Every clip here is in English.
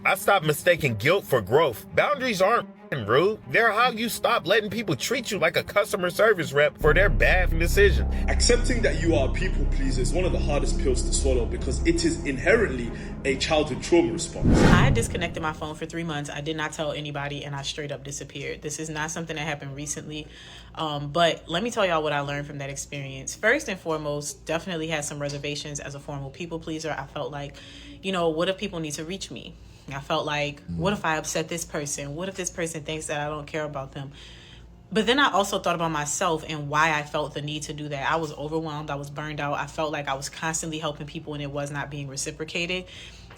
I stopped mistaking guilt for growth. Boundaries aren't rude. They're how you stop letting people treat you like a customer service rep for their bad decision. Accepting that you are a people pleaser is one of the hardest pills to swallow because it is inherently a childhood trauma response. I disconnected my phone for 3 months. I did not tell anybody, and I straight up disappeared. This is not something that happened recently, but let me tell y'all what I learned from that experience. First and foremost, definitely had some reservations as a former people pleaser. I felt like, what if people need to reach me? I felt like, what if I upset this person? What if this person thinks that I don't care about them? But then I also thought about myself and why I felt the need to do that. I was overwhelmed. I was burned out. I felt like I was constantly helping people and it was not being reciprocated.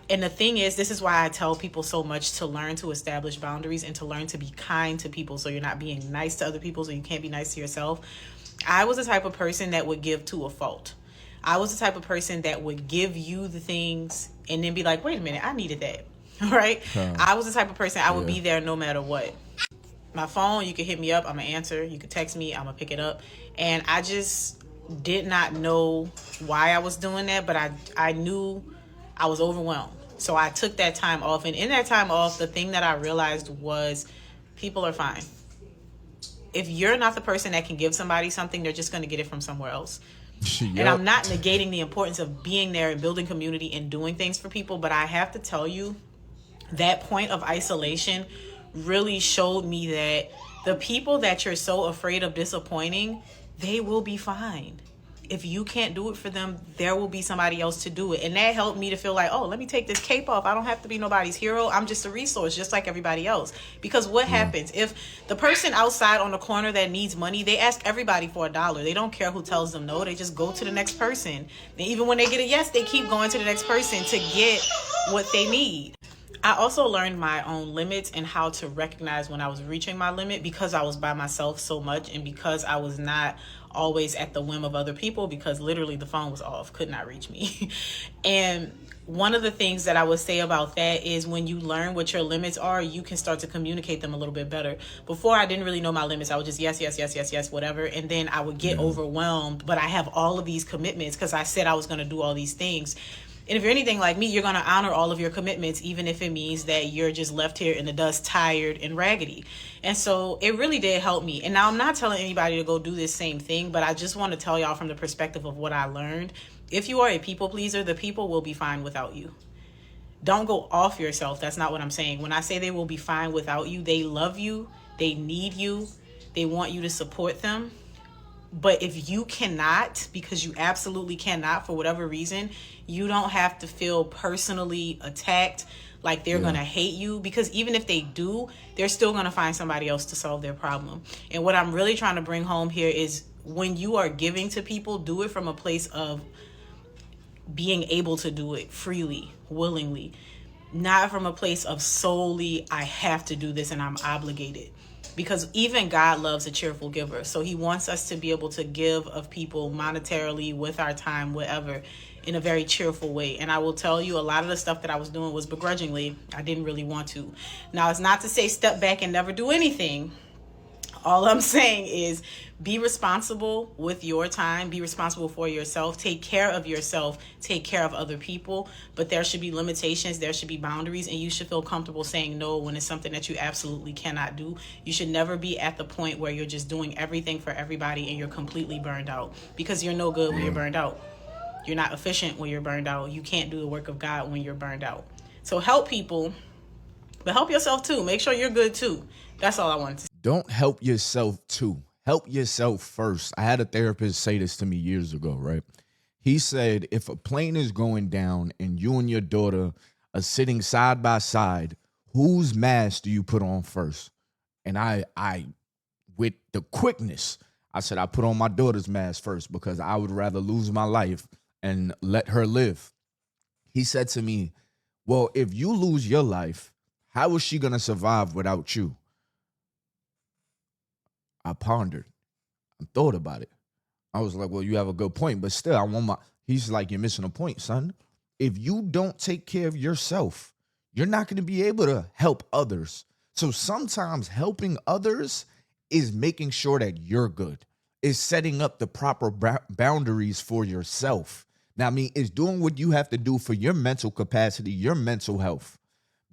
And the thing is, this is why I tell people so much to learn to establish boundaries and to learn to be kind to people so you're not being nice to other people so you can't be nice to yourself. I was the type of person that would give to a fault. I was the type of person that would give you the things and then be like, wait a minute, I needed that. Right? I was the type of person I would be there no matter what. My phone, you could hit me up, I'm gonna answer. You could text me, I'm gonna pick it up. And I just did not know why I was doing that, but I knew I was overwhelmed. So I took that time off. And in that time off, the thing that I realized was people are fine. If you're not the person that can give somebody something, they're just gonna get it from somewhere else. Yep. And I'm not negating the importance of being there and building community and doing things for people, but I have to tell you, that point of isolation really showed me that the people that you're so afraid of disappointing, they will be fine. If you can't do it for them, there will be somebody else to do it. And that helped me to feel like, oh, let me take this cape off. I don't have to be nobody's hero. I'm just a resource, just like everybody else. Because what happens if the person outside on the corner that needs money, they ask everybody for $1. They don't care who tells them no. They just go to the next person. And even when they get a yes, they keep going to the next person to get what they need. I also learned my own limits and how to recognize when I was reaching my limit because I was by myself so much and because I was not always at the whim of other people because literally the phone was off, could not reach me. And one of the things that I would say about that is when you learn what your limits are, you can start to communicate them a little bit better. Before, I didn't really know my limits. I would just yes, whatever. And then I would get overwhelmed, but I have all of these commitments because I said I was going to do all these things. And if you're anything like me, you're going to honor all of your commitments, even if it means that you're just left here in the dust, tired and raggedy. And so it really did help me. And now I'm not telling anybody to go do this same thing, but I just want to tell y'all from the perspective of what I learned. If you are a people pleaser, the people will be fine without you. Don't go off yourself. That's not what I'm saying. When I say they will be fine without you, they love you. They need you. They want you to support them. But if you cannot, because you absolutely cannot for whatever reason, you don't have to feel personally attacked, like they're going to hate you. Because even if they do, they're still going to find somebody else to solve their problem. And what I'm really trying to bring home here is when you are giving to people, do it from a place of being able to do it freely, willingly. Not from a place of solely, I have to do this and I'm obligated. Because even God loves a cheerful giver. So he wants us to be able to give of people monetarily, with our time, whatever, in a very cheerful way. And I will tell you, a lot of the stuff that I was doing was begrudgingly. I didn't really want to. Now, it's not to say step back and never do anything. All I'm saying is be responsible with your time. Be responsible for yourself. Take care of yourself. Take care of other people. But there should be limitations. There should be boundaries. And you should feel comfortable saying no when it's something that you absolutely cannot do. You should never be at the point where you're just doing everything for everybody and you're completely burned out. Because you're no good when you're burned out. You're not efficient when you're burned out. You can't do the work of God when you're burned out. So help people, but help yourself too. Make sure you're good too. That's all I wanted to say. Don't help yourself too. Help yourself first. I had a therapist say this to me years ago, right? He said, if a plane is going down and you and your daughter are sitting side by side, whose mask do you put on first? And I with the quickness, I said, I put on my daughter's mask first because I would rather lose my life and let her live. He said to me, well, if you lose your life, how is she going to survive without you? I pondered. I thought about it. I was like, well, you have a good point, but still, he's like, you're missing a point, son. If you don't take care of yourself, you're not going to be able to help others. So sometimes helping others is making sure that you're good, is setting up the proper boundaries for yourself. Now, I mean, it's doing what you have to do for your mental capacity, your mental health.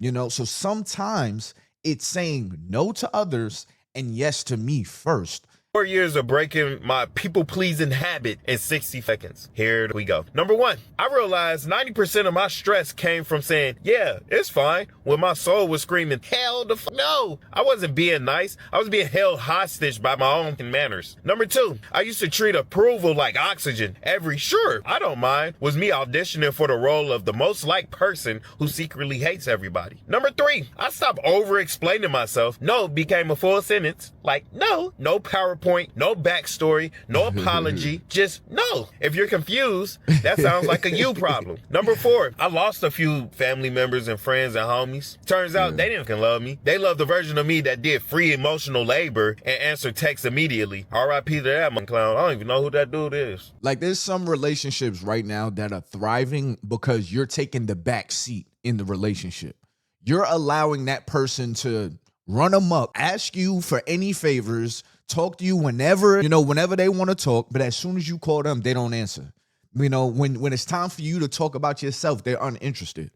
So sometimes it's saying no to others and yes to me first. 4 years of breaking my people-pleasing habit in 60 seconds. Here we go. Number one, I realized 90% of my stress came from saying, yeah, it's fine, when my soul was screaming, hell the no. I wasn't being nice. I was being held hostage by my own manners. Number two, I used to treat approval like oxygen. Every sure, I don't mind, was me auditioning for the role of the most liked person who secretly hates everybody. Number three, I stopped over-explaining myself. No became a full sentence. Like, no PowerPoint, no backstory, no apology, just no. If you're confused, that sounds like a you problem. Number four, I lost a few family members and friends and homies. Turns out they didn't love me. They loved the version of me that did free emotional labor and answered texts immediately. R.I.P. to that clown. I don't even know who that dude is. Like, there's some relationships right now that are thriving because you're taking the back seat in the relationship. You're allowing that person to run amok, ask you for any favors, talk to you whenever they want to talk, but as soon as you call them, they don't answer. When it's time for you to talk about yourself, they're uninterested.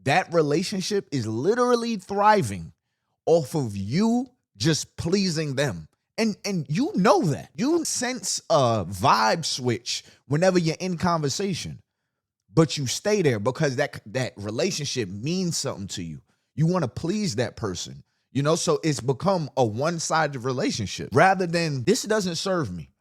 That relationship is literally thriving off of you just pleasing them. And you know that. You sense a vibe switch whenever you're in conversation, but you stay there because that relationship means something to you. You want to please that person. So it's become a one-sided relationship rather than this doesn't serve me.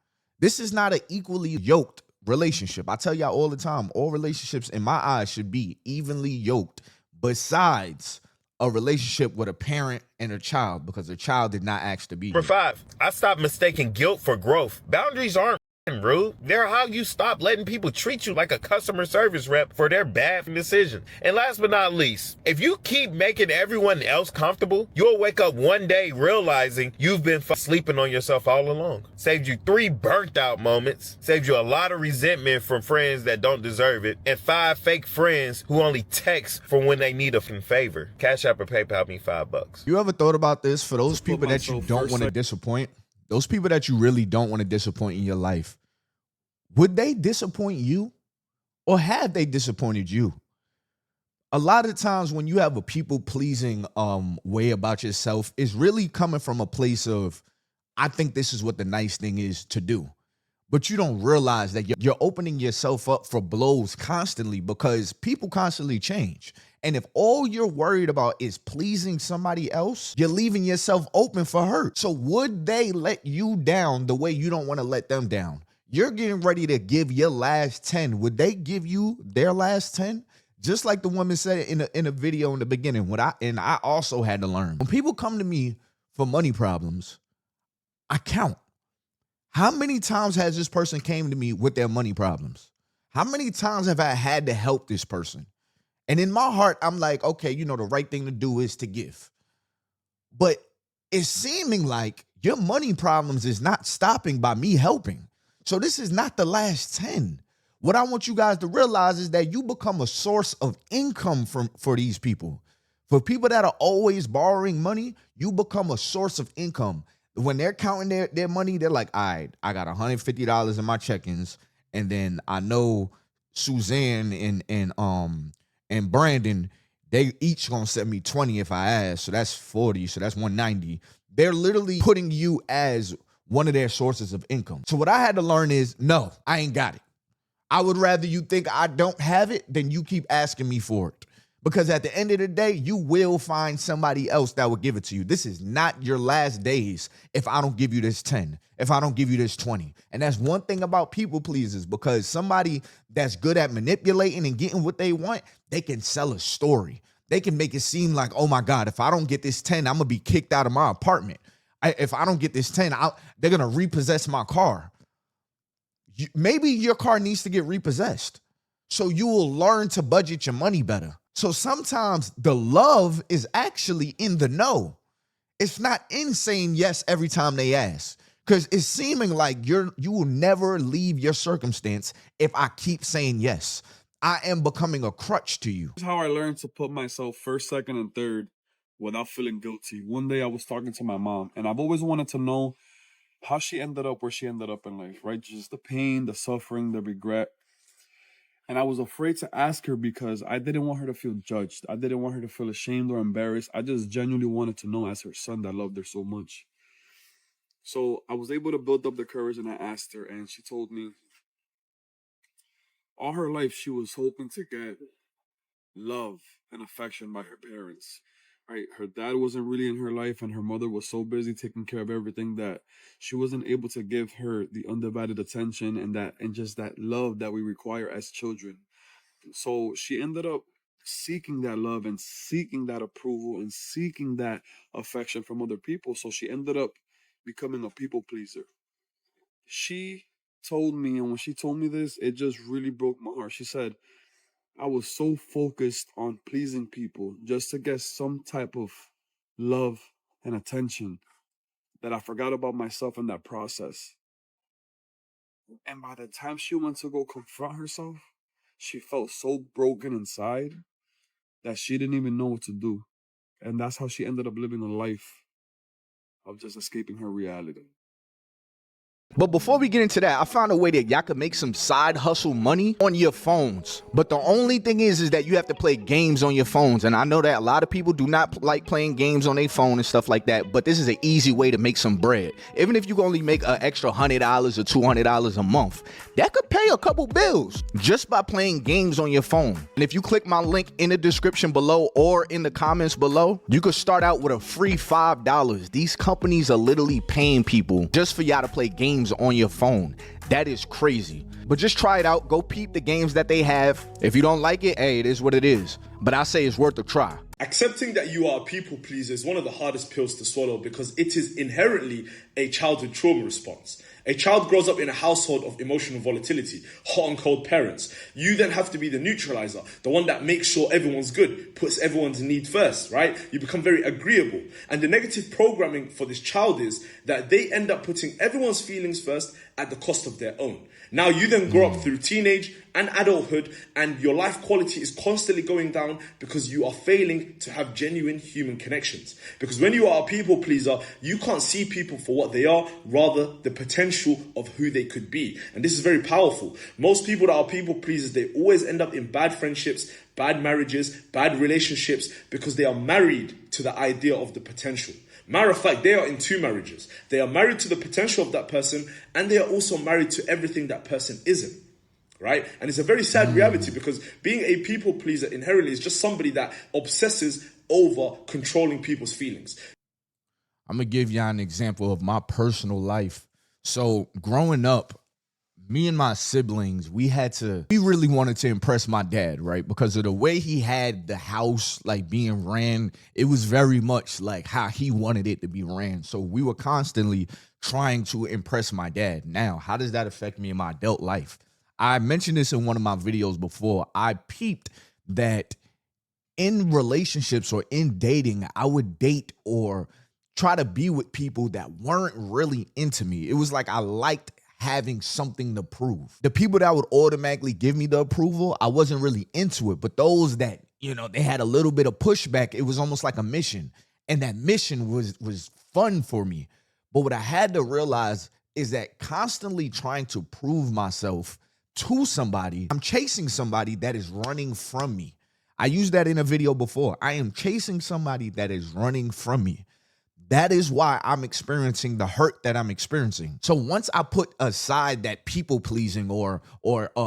This is not an equally yoked relationship. I tell y'all all the time, all relationships in my eyes should be evenly yoked besides a relationship with a parent and a child because the child did not ask to be Number here. five, I stopped mistaking guilt for growth. Boundaries aren't rude. They're how you stop letting people treat you like a customer service rep for their bad decision. And last but not least, if you keep making everyone else comfortable, you'll wake up one day realizing you've been sleeping on yourself all along. Saved you 3 burnt out moments, saved you a lot of resentment from friends that don't deserve it, and 5 fake friends who only text for when they need a favor. Cash App or PayPal me $5. You ever thought about this? For those people that you don't want to disappoint, those people that you really don't want to disappoint in your life, would they disappoint you or have they disappointed you? A lot of times when you have a people-pleasing way about yourself, it's really coming from a place of, I think this is what the nice thing is to do. But you don't realize that you're opening yourself up for blows constantly because people constantly change. And if all you're worried about is pleasing somebody else, you're leaving yourself open for hurt. So would they let you down the way you don't want to let them down? You're getting ready to give your last 10. Would they give you their last 10? Just like the woman said in a video in the beginning, I also had to learn. When people come to me for money problems, I count. How many times has this person came to me with their money problems? How many times have I had to help this person? And in my heart, I'm like, okay, the right thing to do is to give. But it's seeming like your money problems is not stopping by me helping. So this is not the last 10. What I want you guys to realize is that you become a source of income for these people. For people that are always borrowing money, you become a source of income. When they're counting their money, they're like, all right, I got $150 in my check-ins, and then I know Suzanne and Brandon, they each gonna send me 20 if I ask, so that's 40, so that's 190. They're literally putting you as one of their sources of income. So what I had to learn is, no, I ain't got it. I would rather you think I don't have it than you keep asking me for it. Because at the end of the day, you will find somebody else that will give it to you. This is not your last days if I don't give you this 10, if I don't give you this 20. And that's one thing about people pleasers, because somebody that's good at manipulating and getting what they want, they can sell a story. They can make it seem like, oh my God, if I don't get this 10, I'm going to be kicked out of my apartment. If I don't get this 10, they're going to repossess my car. Maybe your car needs to get repossessed so you will learn to budget your money better. So sometimes the love is actually in the no. It's not in saying yes every time they ask, because it's seeming like you will never leave your circumstance if I keep saying yes. I am becoming a crutch to you. This is how I learned to put myself first, second, and third without feeling guilty. One day I was talking to my mom, and I've always wanted to know how she ended up where she ended up in life, right? Just the pain, the suffering, the regret. And I was afraid to ask her because I didn't want her to feel judged. I didn't want her to feel ashamed or embarrassed. I just genuinely wanted to know as her son that loved her so much. So I was able to build up the courage and I asked her, and she told me all her life she was hoping to get love and affection by her parents. Right? Her dad wasn't really in her life, and her mother was so busy taking care of everything that she wasn't able to give her the undivided attention and just that love that we require as children. So she ended up seeking that love and seeking that approval and seeking that affection from other people. So she ended up becoming a people pleaser. She told me, and when she told me this, it just really broke my heart. She said, I was so focused on pleasing people just to get some type of love and attention that I forgot about myself in that process. And by the time she went to go confront herself, she felt so broken inside that she didn't even know what to do. And that's how she ended up living a life of just escaping her reality. But before we get into that, I found a way that y'all could make some side hustle money on your phones. But the only thing is that you have to play games on your phones. And I know that a lot of people do not like playing games on their phone and stuff like that. But this is an easy way to make some bread. Even if you can only make an extra $100 or $200 a month, that could pay a couple bills just by playing games on your phone. And if you click my link in the description below or in the comments below, you could start out with a free $5. These companies are literally paying people just for y'all to play games on your phone. That is crazy. But just try it out. Go peep the games that they have. If you don't like it, hey, it is what it is. But I say it's worth a try. Accepting that you are a people pleaser is one of the hardest pills to swallow because it is inherently a childhood trauma response. A child grows up in a household of emotional volatility, hot and cold parents. You then have to be the neutralizer, the one that makes sure everyone's good, puts everyone's need first, right? You become very agreeable. And the negative programming for this child is that they end up putting everyone's feelings first at the cost of their own. Now you then grow up through teenage and adulthood, and your life quality is constantly going down because you are failing to have genuine human connections. Because when you are a people pleaser, you can't see people for what they are, rather the potential of who they could be. And this is very powerful. Most people that are people pleasers, they always end up in bad friendships, bad marriages, bad relationships, because they are married to the idea of the potential. Matter of fact, they are in two marriages. They are married to the potential of that person, and they are also married to everything that person isn't. Right? And it's a very sad reality because being a people pleaser inherently is just somebody that obsesses over controlling people's feelings. I'm going to give y'all an example of my personal life. So growing up, me and my siblings, we really wanted to impress my dad, right? Because of the way he had the house, like being ran, it was very much like how he wanted it to be ran. So we were constantly trying to impress my dad. Now, how does that affect me in my adult life? I mentioned this in one of my videos before. I peeped that in relationships or in dating, I would date or try to be with people that weren't really into me. It was like I liked having something to prove. The people that would automatically give me the approval, I wasn't really into it. But those that, they had a little bit of pushback, it was almost like a mission. And that mission was fun for me. But what I had to realize is that constantly trying to prove myself to somebody, I'm chasing somebody that is running from me. I used that in a video before. I am chasing somebody that is running from me. That is why I'm experiencing the hurt that I'm experiencing. So once I put aside that people pleasing or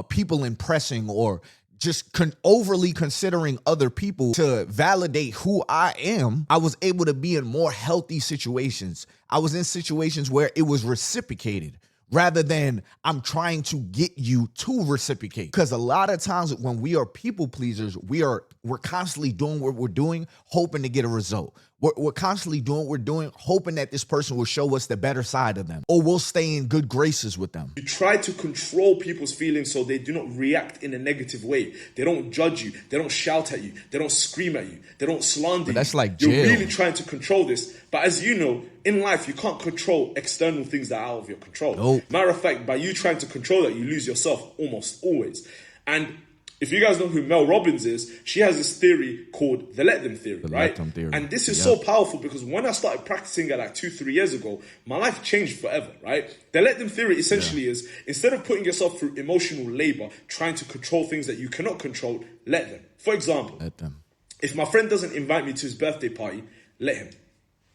people impressing or just overly considering other people to validate who I am, I was able to be in more healthy situations. I was in situations where it was reciprocated rather than I'm trying to get you to reciprocate. Because a lot of times when we are people pleasers, we're constantly doing what we're doing, hoping to get a result. We're constantly doing what we're doing, hoping that this person will show us the better side of them, or we'll stay in good graces with them. You try to control people's feelings so they do not react in a negative way. They don't judge you. They don't shout at you. They don't scream at you. They don't slander you. That's like jail. You're really trying to control this. But as you know, in life, you can't control external things that are out of your control. Nope. Matter of fact, by you trying to control that, you lose yourself almost always. And If you guys know who Mel Robbins is, she has this theory called the let them theory, The right? let them theory. And this is so powerful because when I started practicing it like 2-3 years ago, my life changed forever, right? The let them theory essentially is, instead of putting yourself through emotional labor, trying to control things that you cannot control, let them. For example, Let them. if my friend doesn't invite me to his birthday party, let him.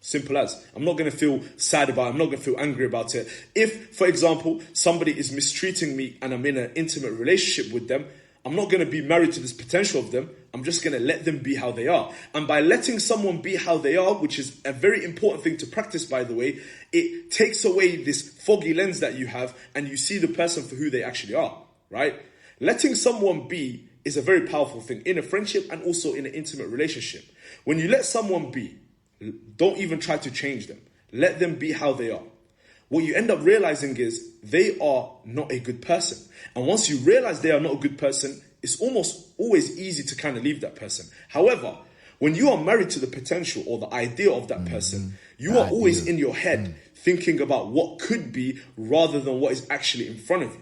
Simple as. I'm not going to feel sad about it. I'm not going to feel angry about it. If, for example, somebody is mistreating me and I'm in an intimate relationship with them, I'm not going to be married to this potential of them. I'm just going to let them be how they are. And by letting someone be how they are, which is a very important thing to practice, by the way, it takes away this foggy lens that you have and you see the person for who they actually are, right? Letting someone be is a very powerful thing in a friendship and also in an intimate relationship. When you let someone be, don't even try to change them. Let them be how they are. What you end up realizing is they are not a good person. And once you realize they are not a good person, it's almost always easy to kind of leave that person. However, when you are married to the potential or the idea of that person, you are always in your head thinking about what could be rather than what is actually in front of you.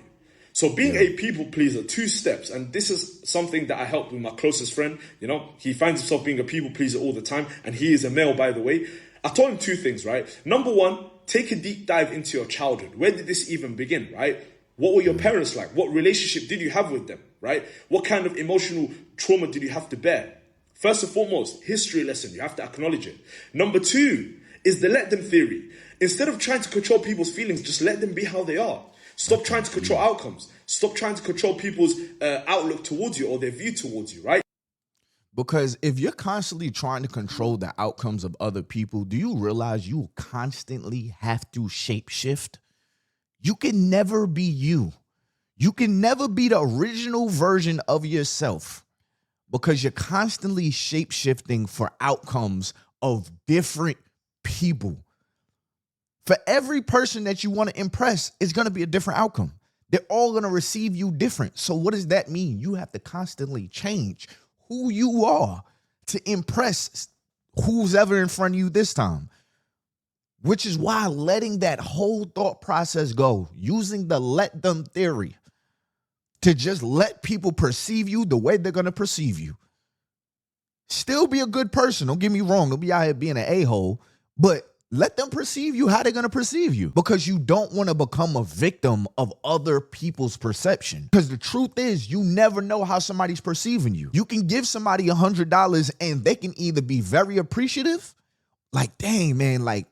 So being a people pleaser, 2 steps, and this is something that I helped with my closest friend. You know, he finds himself being a people pleaser all the time, and he is a male, by the way. I told him 2 things, right? Number 1, take a deep dive into your childhood. Where did this even begin, right? What were your parents like? What relationship did you have with them, right? What kind of emotional trauma did you have to bear? First and foremost, history lesson. You have to acknowledge it. Number 2 is the let them theory. Instead of trying to control people's feelings, just let them be how they are. Stop trying to control outcomes. Stop trying to control people's outlook towards you or their view towards you, right? Because if you're constantly trying to control the outcomes of other people, do you realize you will constantly have to shape shift? You can never be you. You can never be the original version of yourself because you're constantly shape shifting for outcomes of different people. For every person that you want to impress, it's going to be a different outcome. They're all going to receive you different. So what does that mean? You have to constantly change who you are to impress who's ever in front of you this time. Which is why letting that whole thought process go, using the let them theory to just let people perceive you the way they're going to perceive you. Still be a good person. Don't get me wrong. Don't be out here being an a-hole, but let them perceive you how they're going to perceive you, because you don't want to become a victim of other people's perception. Because the truth is, you never know how somebody's perceiving you. You can give somebody $100 and they can either be very appreciative, like, dang, man, like,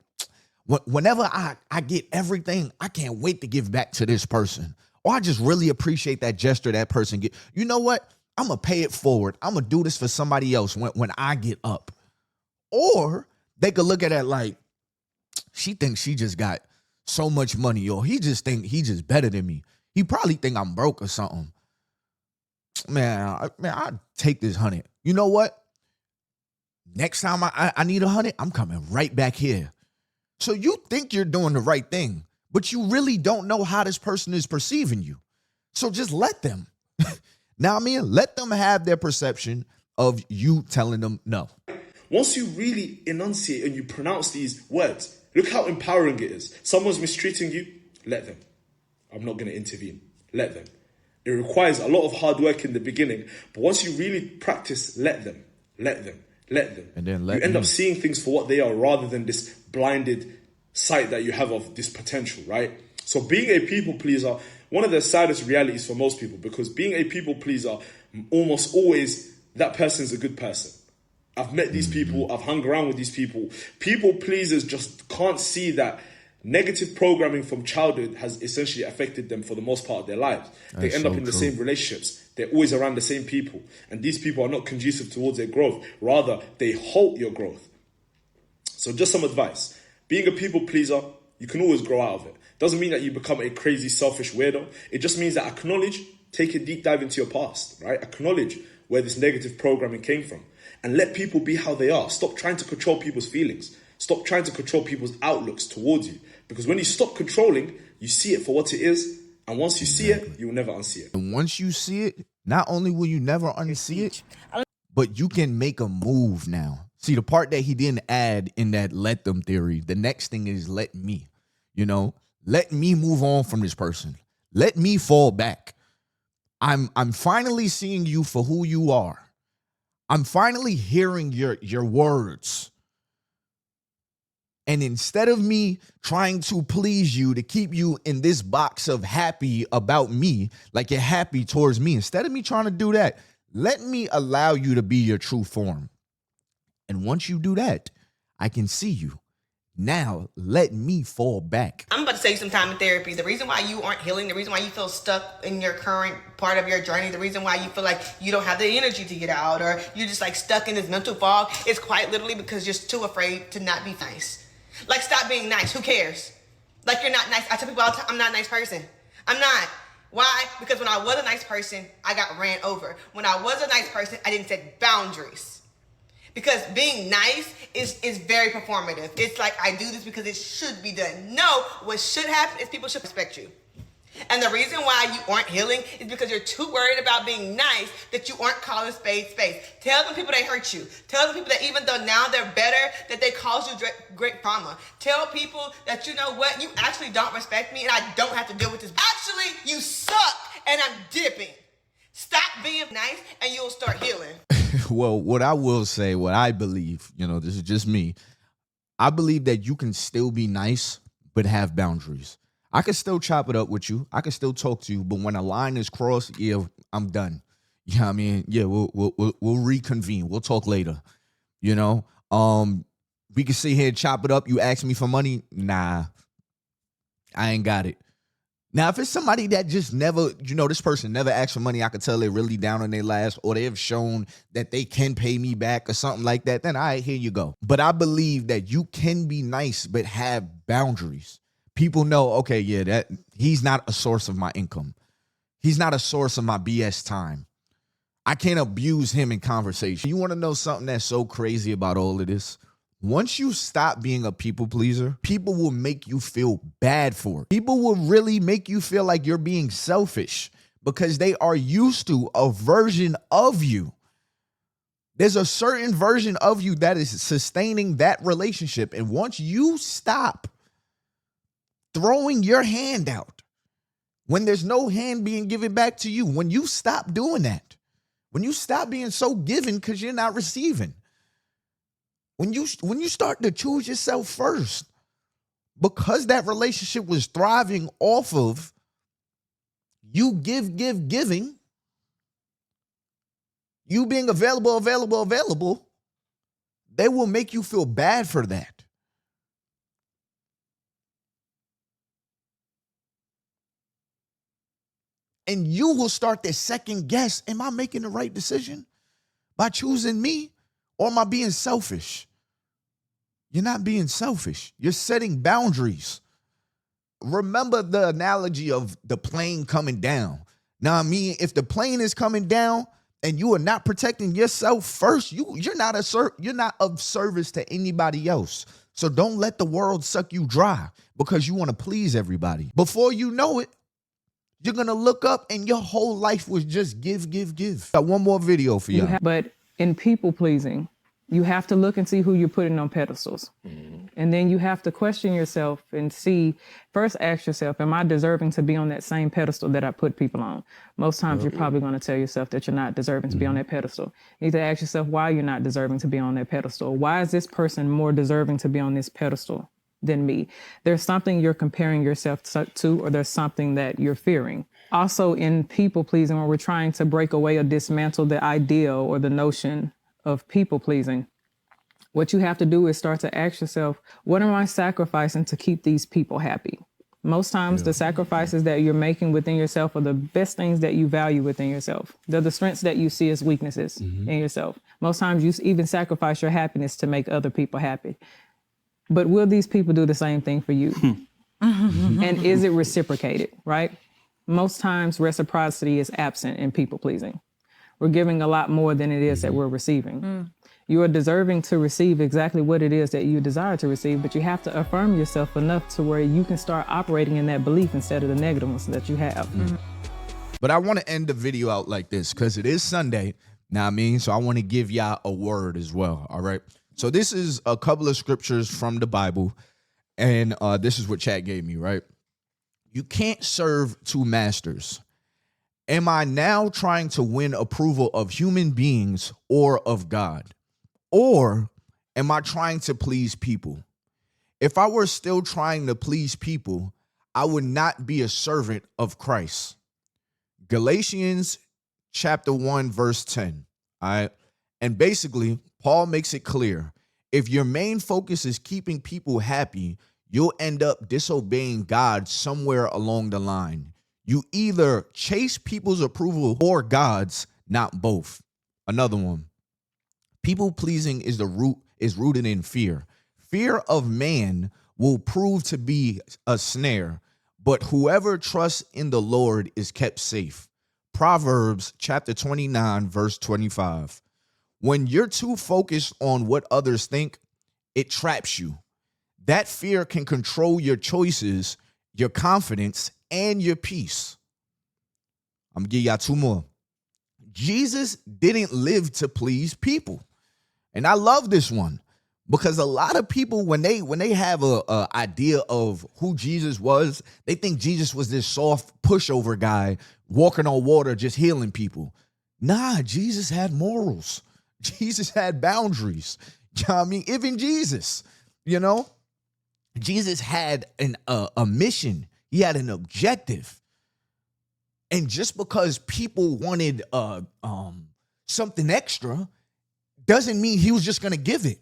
whenever I get everything, I can't wait to give back to this person. Or I just really appreciate that gesture that person get. You know what? I'm going to pay it forward. I'm going to do this for somebody else when I get up. Or they could look at it like, she thinks she just got so much money, or he just think he just better than me. He probably think I'm broke or something. Man, I take this 100. You know what? Next time I need 100, I'm coming right back here. So you think you're doing the right thing, but you really don't know how this person is perceiving you. So just let them. Now, I mean, let them have their perception of you telling them no. Once you really enunciate and you pronounce these words, look how empowering it is. Someone's mistreating you, let them. I'm not going to intervene. Let them. It requires a lot of hard work in the beginning, but once you really practice, let them. And then you end up seeing things for what they are rather than this blinded sight that you have of this potential, right? So being a people pleaser, one of the saddest realities for most people, because being a people pleaser, almost always that person's a good person. I've met these people, I've hung around with these people. People pleasers just can't see that negative programming from childhood has essentially affected them for the most part of their lives. They end up in the same relationships. They're always around the same people. And these people are not conducive towards their growth. Rather, they halt your growth. So just some advice. Being a people pleaser, you can always grow out of it. Doesn't mean that you become a crazy, selfish weirdo. It just means that acknowledge, take a deep dive into your past, right? Acknowledge where this negative programming came from. And let people be how they are. Stop trying to control people's feelings. Stop trying to control people's outlooks towards you. Because when you stop controlling, you see it for what it is. And once you see it, you will never unsee it. And once you see it, not only will you never unsee it, but you can make a move now. See, the part that he didn't add in that let them theory, the next thing is let me. You know, let me move on from this person. Let me fall back. I'm finally seeing you for who you are. I'm finally hearing your words. And instead of me trying to please you to keep you in this box of happy about me, like you're happy towards me, instead of me trying to do that, let me allow you to be your true form. And once you do that, I can see you. Now, let me fall back. I'm about to save some time in therapy. The reason why you aren't healing, the reason why you feel stuck in your current part of your journey, the reason why you feel like you don't have the energy to get out, or you're just like stuck in this mental fog, is quite literally because you're too afraid to not be nice. Like, stop being nice. Who cares? Like, you're not nice. I tell people all the time, I'm not a nice person. I'm not. Why? Because when I was a nice person, I got ran over. When I was a nice person, I didn't set boundaries. Because being nice is very performative. It's like, I do this because it should be done. No, what should happen is people should respect you. And the reason why you aren't healing is because you're too worried about being nice that you aren't calling spades spades. Tell them people they hurt you. Tell them people that even though now they're better, that they caused you great trauma. Tell people that, you know what, you actually don't respect me and I don't have to deal with this. Actually, you suck and I'm dipping. Stop being nice and you'll start healing. Well, what I will say, what I believe, this is just me. I believe that you can still be nice, but have boundaries. I can still chop it up with you. I can still talk to you, but when a line is crossed, yeah, I'm done. Yeah, I mean, yeah, we'll reconvene. We'll talk later. We can sit here and chop it up. You ask me for money, nah, I ain't got it. Now, if it's somebody that just never, this person never asked for money, I could tell they're really down on their last, or they have shown that they can pay me back or something like that, then all right, here you go. But I believe that you can be nice, but have boundaries. People know, okay, yeah, that he's not a source of my income. He's not a source of my BS time. I can't abuse him in conversation. You want to know something that's so crazy about all of this? Once you stop being a people pleaser, people will make you feel bad for it. People will really make you feel like you're being selfish because they are used to a version of you. There's a certain version of you that is sustaining that relationship. And once you stop throwing your hand out, when there's no hand being given back to you, when you stop doing that, when you stop being so giving because you're not receiving, when you start to choose yourself first, because that relationship was thriving off of you giving, you being available, they will make you feel bad for that. And you will start to second guess, am I making the right decision by choosing me, or am I being selfish? You're not being selfish. You're setting boundaries. Remember the analogy of the plane coming down. Now, I mean, if the plane is coming down and you are not protecting yourself first, you're not of service to anybody else. So don't let the world suck you dry because you want to please everybody. Before you know it, you're going to look up and your whole life was just give. Got one more video for y'all. But in people pleasing, you have to look and see who you're putting on pedestals. Mm-hmm. And then you have to question yourself and first ask yourself, am I deserving to be on that same pedestal that I put people on? Most times you're probably going to tell yourself that you're not deserving to be on that pedestal. You need to ask yourself why you're not deserving to be on that pedestal. Why is this person more deserving to be on this pedestal than me? There's something you're comparing yourself to, or there's something that you're fearing. Also, in people pleasing, when we're trying to break away or dismantle the ideal or the notion of people pleasing, what you have to do is start to ask yourself, what am I sacrificing to keep these people happy? Most times the sacrifices that you're making within yourself are the best things that you value within yourself. They're the strengths that you see as weaknesses in yourself. Most times you even sacrifice your happiness to make other people happy. But will these people do the same thing for you? And is it reciprocated, right? Most times reciprocity is absent in people pleasing. We're giving a lot more than it is that we're receiving. You are deserving to receive exactly what it is that you desire to receive, but you have to affirm yourself enough to where you can start operating in that belief instead of the negative ones that you have. But I want to end the video out like this because it is Sunday. Now I mean, so I want to give y'all a word as well. All right. So this is a couple of scriptures from the Bible, and this is what chat gave me, right? You can't serve two masters. Am I now trying to win approval of human beings or of God? Or am I trying to please people? If I were still trying to please people, I would not be a servant of Christ. Galatians chapter 1, verse 10. All right. And basically, Paul makes it clear. If your main focus is keeping people happy, you'll end up disobeying God somewhere along the line. You either chase people's approval or God's, not both. Another one. People pleasing is rooted in fear. Fear of man will prove to be a snare, but whoever trusts in the Lord is kept safe. Proverbs chapter 29, verse 25. When you're too focused on what others think, it traps you. That fear can control your choices, your confidence, and your peace. I'm gonna give y'all two more. Jesus didn't live to please people. And I love this one because a lot of people, when they have a idea of who Jesus was, they think Jesus was this soft pushover guy walking on water, just healing people. Nah, Jesus had morals. Jesus had boundaries. You know what I mean? Even Jesus, Jesus had a mission. He had an objective. And just because people wanted something extra doesn't mean he was just going to give it.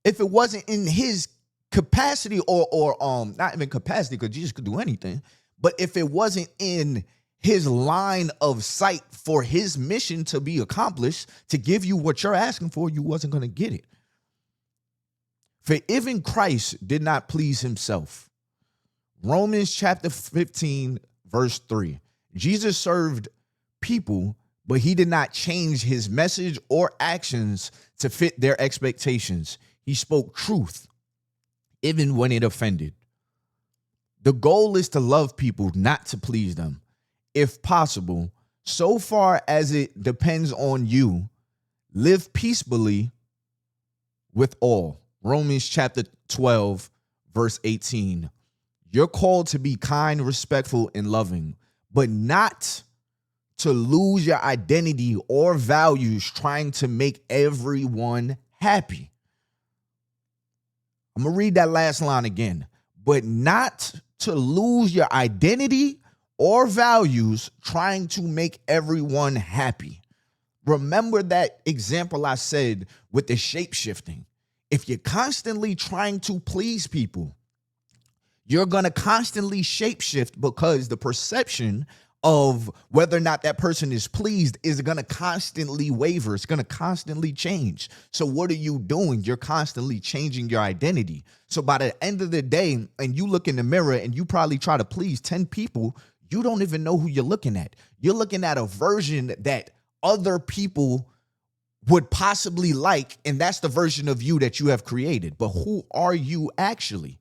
If it wasn't in his capacity or not even capacity, because Jesus could do anything, but if it wasn't in his line of sight for his mission to be accomplished, to give you what you're asking for, you wasn't going to get it. For even Christ did not please himself. Romans chapter 15, verse 3. Jesus served people, but he did not change his message or actions to fit their expectations. He spoke truth, even when it offended. The goal is to love people, not to please them. If possible, so far as it depends on you, live peaceably with all. Romans chapter 12, verse 18. You're called to be kind, respectful, and loving, but not to lose your identity or values trying to make everyone happy. I'm going to read that last line again. But not to lose your identity or values trying to make everyone happy. Remember that example I said with the shape shifting. If you're constantly trying to please people, you're going to constantly shapeshift because the perception of whether or not that person is pleased is going to constantly waver. It's going to constantly change. So what are you doing? You're constantly changing your identity. So by the end of the day, and you look in the mirror and you probably try to please 10 people, you don't even know who you're looking at. You're looking at a version that other people would possibly like, and that's the version of you that you have created. But who are you actually?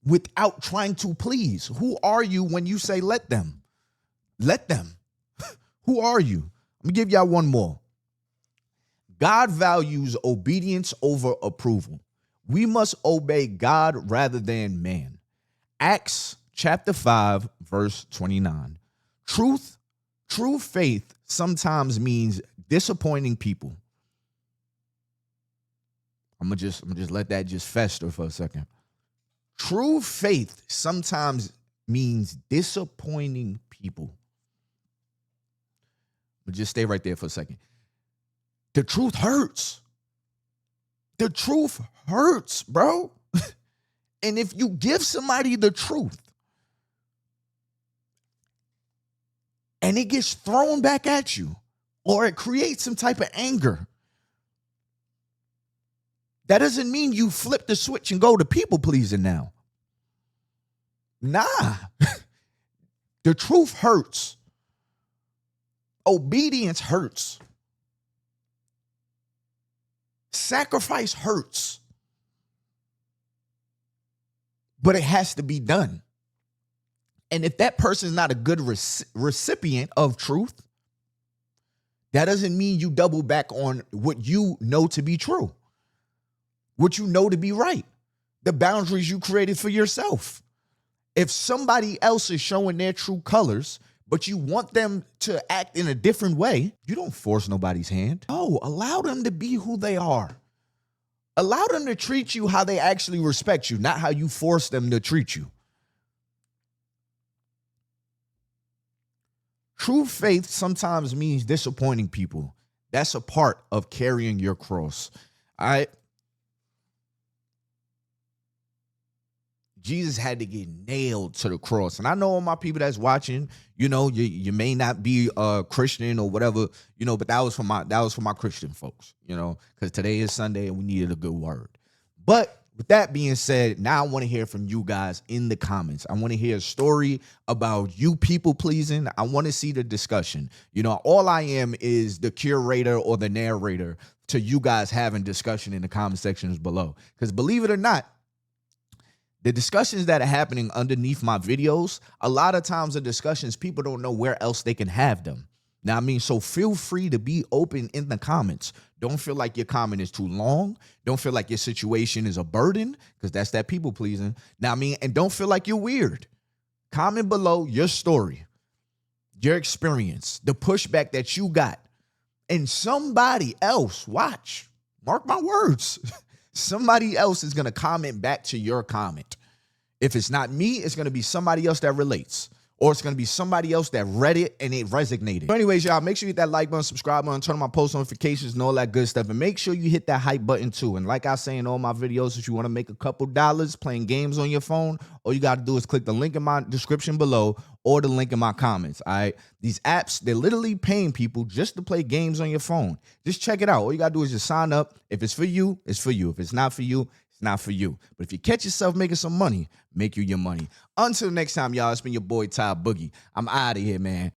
Without trying to please, who are you when you say let them? Let them. Who are you? I'm gonna give y'all one more. God values obedience over approval. We must obey God rather than man. Acts chapter 5, verse 29. True faith sometimes means disappointing people. I'm gonna just let that just fester for a second. True faith sometimes means disappointing people. But just stay right there for a second. The truth hurts. The truth hurts, bro. And if you give somebody the truth and it gets thrown back at you, or it creates some type of anger, that doesn't mean you flip the switch and go to people pleasing now. Nah. The truth hurts. Obedience hurts. Sacrifice hurts. But it has to be done. And if that person is not a good recipient of truth, that doesn't mean you double back on what you know to be true, what you know to be right, the boundaries you created for yourself. If somebody else is showing their true colors, but you want them to act in a different way, you don't force nobody's hand. No, allow them to be who they are. Allow them to treat you how they actually respect you, not how you force them to treat you. True faith sometimes means disappointing people. That's a part of carrying your cross. All right. Jesus had to get nailed to the cross. And I know all my people that's watching, you know, you may not be a Christian or whatever, you know, but that was for my Christian folks, you know, because today is Sunday and we needed a good word. But with that being said, now I want to hear from you guys in the comments. I want to hear a story about you people pleasing. I want to see the discussion. You know, all I am is the curator or the narrator to you guys having discussion in the comment sections below. Because believe it or not, the discussions that are happening underneath my videos, a lot of times the discussions, people don't know where else they can have them. Now, I mean, so feel free to be open in the comments. Don't feel like your comment is too long. Don't feel like your situation is a burden, because that's that people pleasing. Now, I mean, and don't feel like you're weird. Comment below your story, your experience, the pushback that you got. And somebody else, watch, mark my words, somebody else is going to comment back to your comment. If it's not me, it's going to be somebody else that relates. Or it's going to be somebody else that read it and it resonated. So anyways, y'all, make sure you hit that like button, subscribe button, turn on my post notifications and all that good stuff. And make sure you hit that hype button too. And like I say in all my videos, if you want to make a couple dollars playing games on your phone, all you got to do is click the link in my description below or the link in my comments, all right? These apps, they're literally paying people just to play games on your phone. Just check it out. All you got to do is just sign up. If it's for you, it's for you. If it's not for you, it's not for you. But if you catch yourself making some money, make you your money. Until next time, y'all, it's been your boy, Ty Boogie. I'm out of here, man.